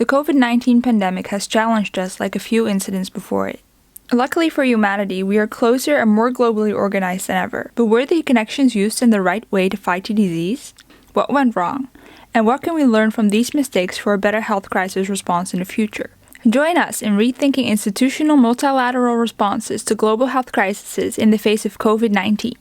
The COVID-19 pandemic has challenged us like a few incidents before it. Luckily for humanity, we are closer and more globally organized than ever. But were the connections used in the right way to fight the disease? What went wrong? And what can we learn from these mistakes for a better health crisis response in the future? Join us in rethinking institutional multilateral responses to global health crises in the face of COVID-19.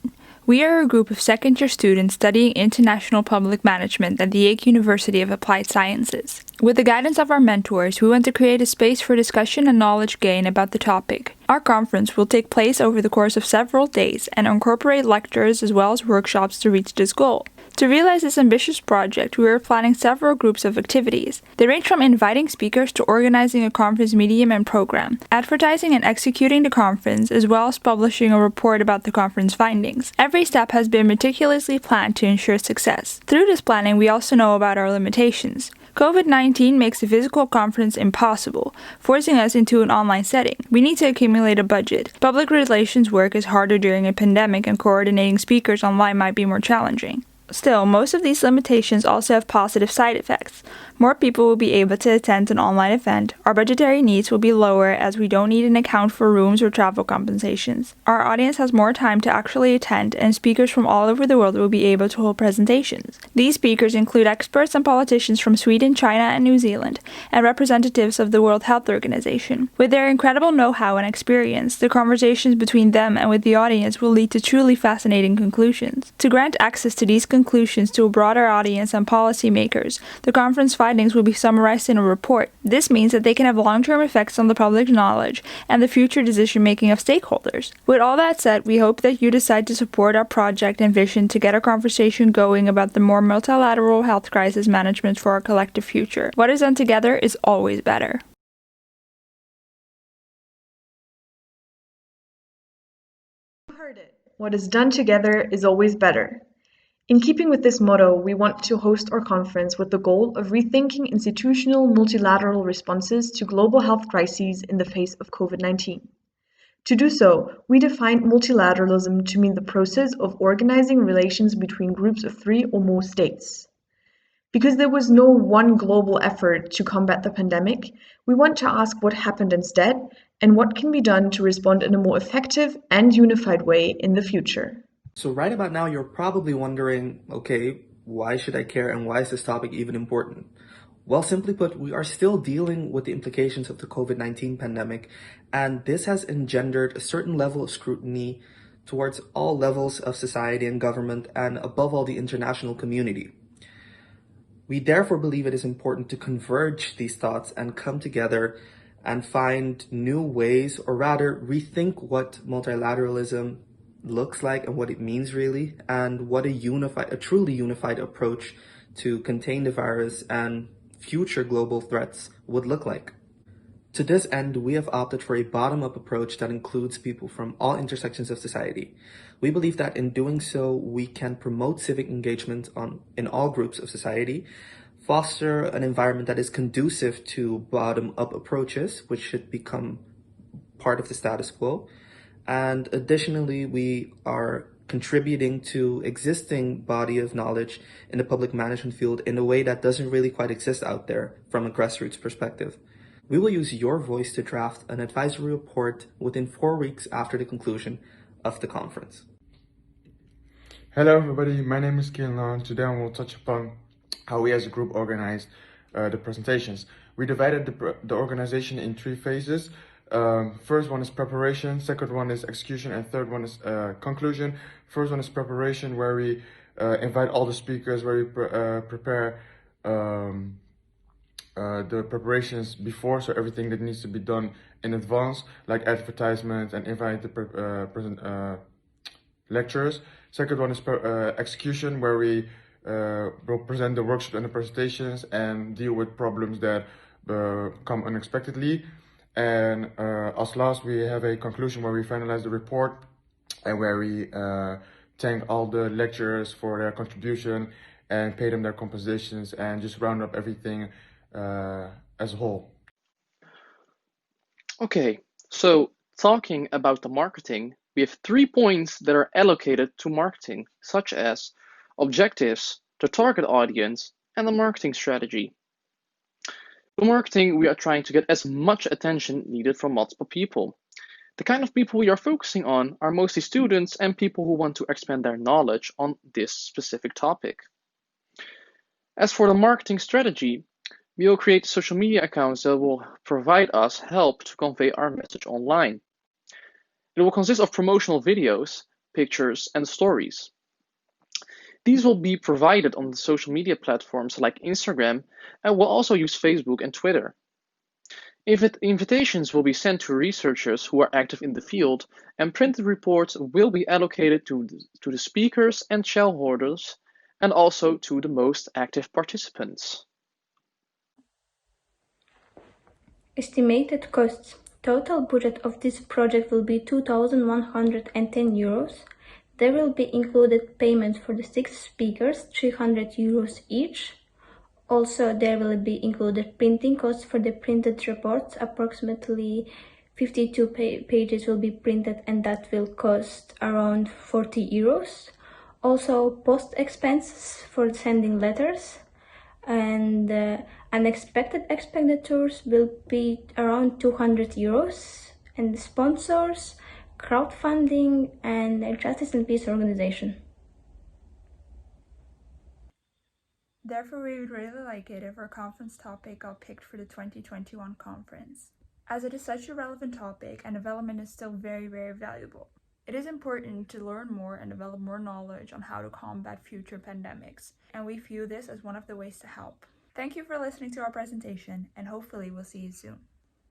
We are a group of second-year students studying international public management at the Ike University of Applied Sciences. With the guidance of our mentors, we want to create a space for discussion and knowledge gain about the topic. Our conference will take place over the course of several days and incorporate lectures as well as workshops to reach this goal. To realize this ambitious project, we are planning several groups of activities. They range from inviting speakers to organizing a conference medium and program, advertising and executing the conference, as well as publishing a report about the conference findings. Every step has been meticulously planned to ensure success. Through this planning, we also know about our limitations. COVID-19 makes a physical conference impossible, forcing us into an online setting. We need to accumulate a budget. Public relations work is harder during a pandemic, and coordinating speakers online might be more challenging. Still, most of these limitations also have positive side effects. More people will be able to attend an online event, our budgetary needs will be lower as we don't need an account for rooms or travel compensations. Our audience has more time to actually attend, and speakers from all over the world will be able to hold presentations. These speakers include experts and politicians from Sweden, China, and New Zealand, and representatives of the World Health Organization. With their incredible know-how and experience, the conversations between them and with the audience will lead to truly fascinating conclusions. To grant access to these conclusions to a broader audience and policymakers, the conference findings will be summarized in a report. This means that they can have long-term effects on the public knowledge and the future decision-making of stakeholders. With all that said, we hope that you decide to support our project and vision to get a conversation going about the more multilateral health crisis management for our collective future. What is done together is always better. You heard it. What is done together is always better. In keeping with this motto, we want to host our conference with the goal of rethinking institutional multilateral responses to global health crises in the face of COVID-19. To do so, we define multilateralism to mean the process of organizing relations between groups of 3 or more states. Because there was no one global effort to combat the pandemic, we want to ask what happened instead and what can be done to respond in a more effective and unified way in the future. So right about now, you're probably wondering, okay, why should I care and why is this topic even important? Well, simply put, we are still dealing with the implications of the COVID-19 pandemic, and this has engendered a certain level of scrutiny towards all levels of society and government, and above all, the international community. We therefore believe it is important to converge these thoughts and come together and find new ways, or rather rethink what multilateralism looks like and what it means really, and what a truly unified approach to contain the virus and future global threats would look like. To this end, we have opted for a bottom-up approach that includes people from all intersections of society. We believe that in doing so, we can promote civic engagement in all groups of society, foster an environment that is conducive to bottom-up approaches, which should become part of the status quo. And additionally, we are contributing to existing body of knowledge in the public management field in a way that doesn't really quite exist out there from a grassroots perspective. We will use your voice to draft an advisory report within 4 weeks after the conclusion of the conference. Hello everybody, my name is Kian. Today I will touch upon how we as a group organized the presentations. We divided the organization in 3 phases. First one is preparation, second one is execution, and third one is conclusion. First one is preparation, where we invite all the speakers, where we prepare the preparations before, so everything that needs to be done in advance, like advertisements, and invite the lecturers. Second one is execution, where we will present the workshops and the presentations and deal with problems that come unexpectedly. And as last, we have a conclusion where we finalize the report and where we thank all the lecturers for their contribution and pay them their compensations and just round up everything as a whole. Okay, so talking about the marketing, we have 3 points that are allocated to marketing, such as objectives, the target audience, and the marketing strategy. For marketing, we are trying to get as much attention needed from multiple people. The kind of people we are focusing on are mostly students and people who want to expand their knowledge on this specific topic. As for the marketing strategy, we will create social media accounts that will provide us help to convey our message online. It will consist of promotional videos, pictures, and stories. These will be provided on the social media platforms like Instagram, and we'll also use Facebook and Twitter. Invitations will be sent to researchers who are active in the field, and printed reports will be allocated to the speakers and shareholders, and also to the most active participants. Estimated costs. Total budget of this project will be 2,110 euros. There will be included payments for the 6 speakers, 300 euros each. Also, there will be included printing costs for the printed reports. Approximately 52 pages will be printed, and that will cost around 40 euros. Also, post expenses for sending letters, and unexpected expenditures will be around 200 euros, and sponsors, crowdfunding, and Justice and Peace Organization. Therefore, we would really like it if our conference topic got picked for the 2021 conference, as it is such a relevant topic and development is still very, very valuable. It is important to learn more and develop more knowledge on how to combat future pandemics, and we view this as one of the ways to help. Thank you for listening to our presentation, and hopefully we'll see you soon.